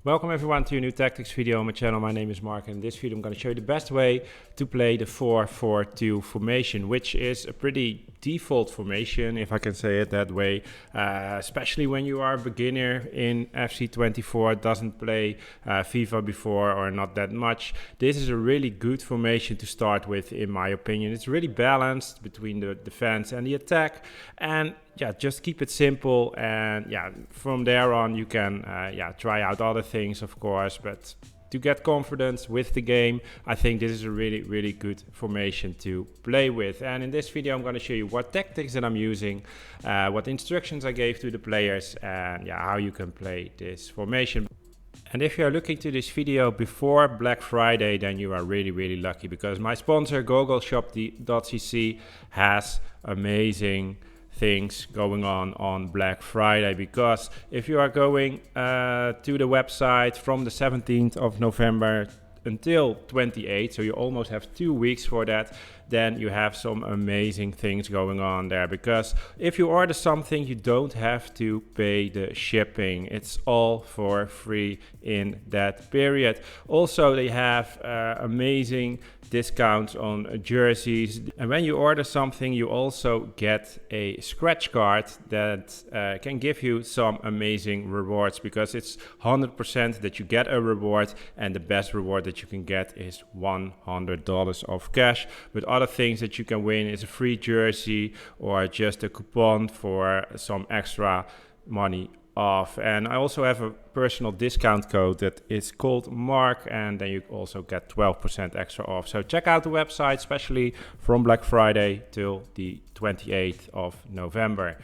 Welcome everyone to a new tactics video on my channel. My name is Mark, and in this video I'm going to show you the best way to play the 4-4-2 formation, which is a pretty default formation, if I can say it that way, especially when you are a beginner in FC24, doesn't play FIFA before or not that much. This is a really good formation to start with, in my opinion. It's really balanced between the defense and the attack, and yeah, just keep it simple, and yeah, from there on you can try out other things, of course, but to get confidence with the game, I think this is a really good formation to play with. And in this video I'm going to show you what tactics that I'm using, what instructions I gave to the players, and yeah, how you can play this formation. And if you are looking to this video before Black Friday, then you are really lucky, because my sponsor GoGoShop.cc has amazing things going on Black Friday. Because if you are going to the website from the 17th of November until 28th, so you almost have 2 weeks for that, then you have some amazing things going on there. Because if you order something, you don't have to pay the shipping. It's all for free in that period. Also, they have amazing discounts on jerseys, and when you order something you also get a scratch card that can give you some amazing rewards, because it's 100% that you get a reward, and the best reward that you can get is $100 of cash. But other things that you can win is a free jersey or just a coupon for some extra money off. And I also have a personal discount code that is called Mark, and then you also get 12% extra off. So check out the website, especially from Black Friday till the 28th of November.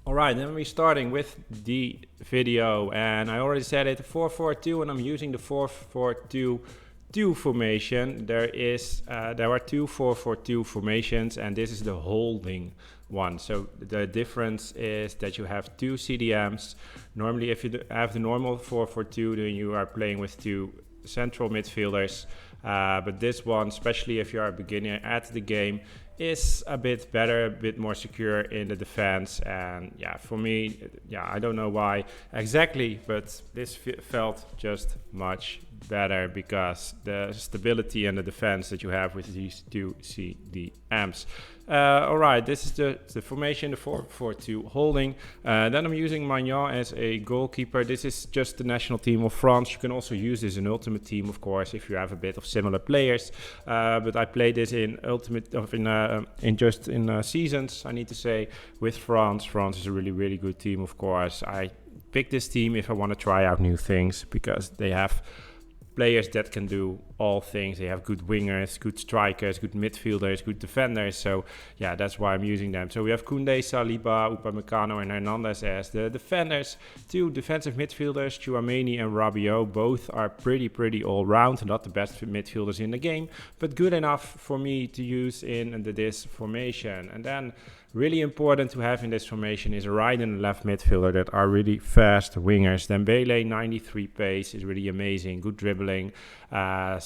Alright, then we're starting with the video, and I already said it, 4-4-2, and I'm using the 4-4-2 formation. There are two 4-4-2 formations, and this is the holding one. So the difference is that you have two CDMs. Normally, if you have the normal 4-4-2, then you are playing with two central midfielders. But this one, especially if you are a beginner at the game, is a bit better, a bit more secure in the defense. And yeah, for me, I don't know why exactly, but this felt just much better, because the stability and the defense that you have with these two CDMs. Alright, this is the formation, the 4-4-2 holding. Then I'm using Maignan as a goalkeeper. This is just the national team of France. You can also use this in Ultimate Team, of course, if you have a bit of similar players. But I play this in seasons, I need to say, with France. France is a really good team, of course. I pick this team if I want to try out new things, because they have players that can do all things. They have good wingers, good strikers, good midfielders, good defenders. So yeah, that's why I'm using them. So we have Koundé, Saliba, Upamecano and Hernandez as the defenders. Two defensive midfielders, Tchouaméni and Rabiot. Both are pretty all-round. Not the best midfielders in the game, but good enough for me to use in this formation. And then really important to have in this formation is a right and left midfielder that are really fast wingers. Dembele, 93 pace, is really amazing. Good dribbling.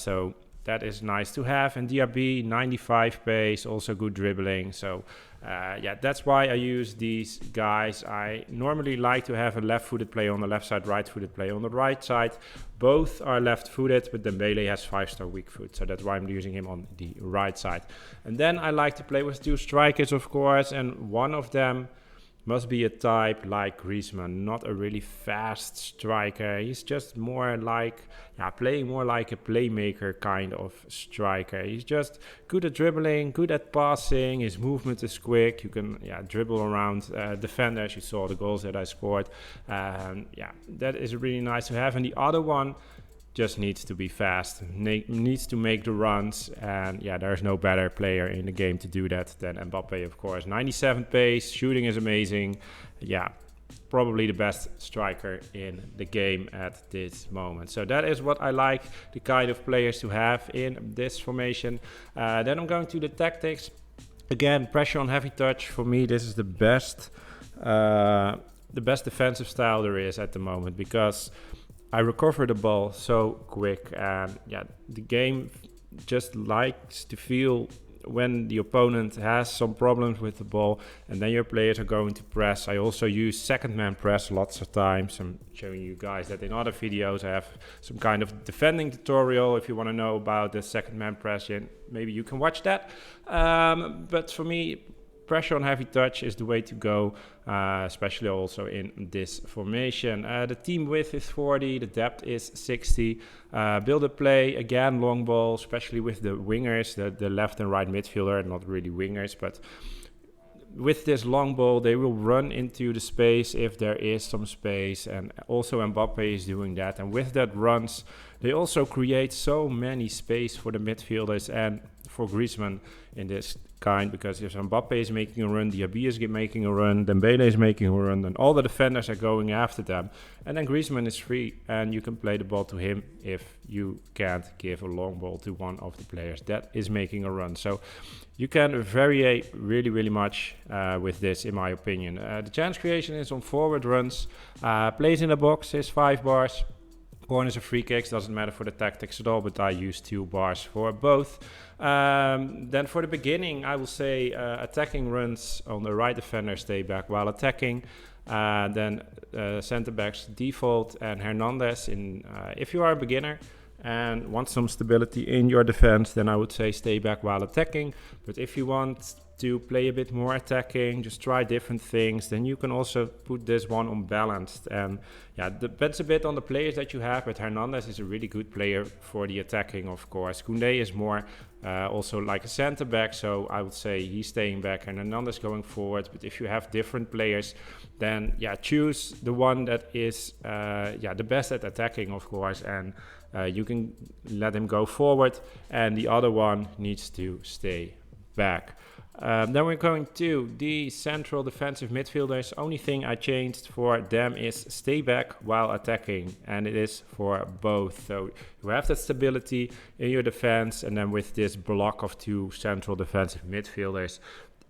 So that is nice to have. And Diaby, 95 pace, also good dribbling. So yeah, that's why I use these guys. I normally like to have a left-footed player on the left side, right-footed player on the right side. Both are left-footed, but Dembele has 5-star weak foot, so that's why I'm using him on the right side. And then I like to play with two strikers, of course, and one of them must be a type like Griezmann, not a really fast striker. He's just more like, playing more like a playmaker kind of striker. He's just good at dribbling, good at passing. His movement is quick. You can dribble around defenders. You saw the goals that I scored. That is really nice to have. And the other one just needs to be fast, needs to make the runs, and there's no better player in the game to do that than Mbappe, of course. 97 pace, shooting is amazing. Probably the best striker in the game at this moment. So that is what I like, the kind of players to have in this formation. Then I'm going to the tactics. Again, pressure on heavy touch. For me, this is the best defensive style there is at the moment, because I recover the ball so quick, and the game just likes to feel when the opponent has some problems with the ball, and then your players are going to press. I also use second man press lots of times. I'm showing you guys that in other videos. I have some kind of defending tutorial. If you want to know about the second man press, maybe you can watch that. But for me, pressure on heavy touch is the way to go, especially also in this formation. The team width is 40, the depth is 60. Build a play, again, long ball, especially with the wingers, the left and right midfielder, not really wingers, but with this long ball, they will run into the space if there is some space, and also Mbappe is doing that. And with that runs, they also create so many space for the midfielders and for Griezmann in this kind, because if Mbappe is making a run, Diaby is making a run, Dembele is making a run, and all the defenders are going after them. And then Griezmann is free, and you can play the ball to him if you can't give a long ball to one of the players that is making a run. So you can vary really, really much with this, in my opinion. The chance creation is on forward runs. Plays in the box is 5 bars. Corners and free kicks, doesn't matter for the tactics at all, but I use 2 bars for both. Then for the beginning, I will say attacking runs on the right defender, stay back while attacking. Then center backs default and Hernandez. If you are a beginner and want some stability in your defense, then I would say stay back while attacking. But if you want to play a bit more attacking, just try different things, then you can also put this one on balanced. And yeah, depends a bit on the players that you have, but Hernandez is a really good player for the attacking, of course. Koundé is more also like a center back, so I would say he's staying back and Hernandez going forward. But if you have different players, then yeah, choose the one that is the best at attacking, of course, and you can let him go forward, and the other one needs to stay back. Then we're going to the central defensive midfielders. Only thing I changed for them is stay back while attacking, and it is for both. So you have that stability in your defense, and then with this block of 2 central defensive midfielders,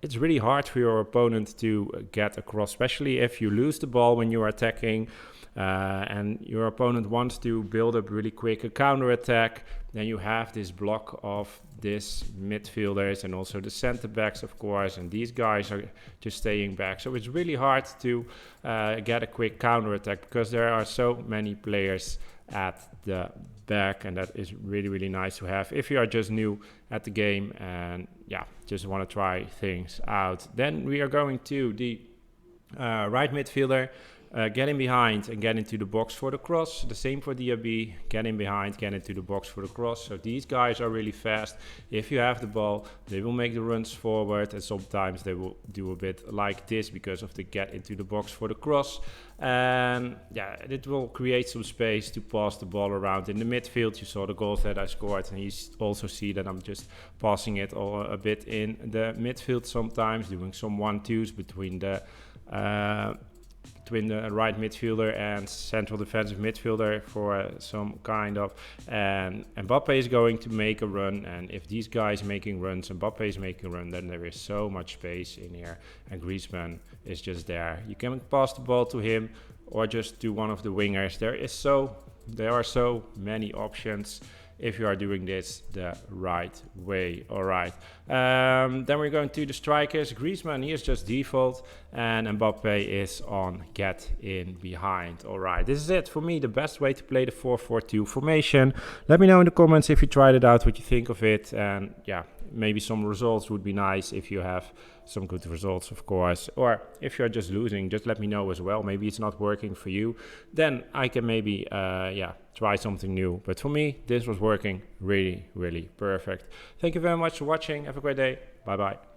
it's really hard for your opponent to get across, especially if you lose the ball when you are attacking. And your opponent wants to build up really quick a counter attack, then you have this block of this midfielders and also the center backs, of course, and these guys are just staying back. So it's really hard to get a quick counter attack because there are so many players at the back, and that is really, really nice to have if you are just new at the game and just want to try things out. Then we are going to the right midfielder. Get in behind and get into the box for the cross. The same for Diaby. Get in behind, get into the box for the cross. So these guys are really fast. If you have the ball, they will make the runs forward, and sometimes they will do a bit like this because of the get into the box for the cross. And it will create some space to pass the ball around in the midfield. You saw the goals that I scored, and you also see that I'm just passing it all a bit in the midfield sometimes, doing some 1-2s between the right midfielder and central defensive midfielder for some kind of, and Mbappe is going to make a run, and if these guys making runs, Mbappe is making a run, then there is so much space in here, and Griezmann is just there. You can pass the ball to him or just to one of the wingers. There are so many options if you are doing this the right way. All right. Then we're going to the strikers. Griezmann, he is just default, and Mbappe is on get in behind. All right. This is it for me, the best way to play the 4-4-2 formation. Let me know in the comments if you tried it out, what you think of it, and maybe some results would be nice if you have some good results, of course. Or if you're just losing, just let me know as well. Maybe it's not working for you. Then I can maybe, try something new. But for me, this was working really, really perfect. Thank you very much for watching. Have a great day. Bye-bye.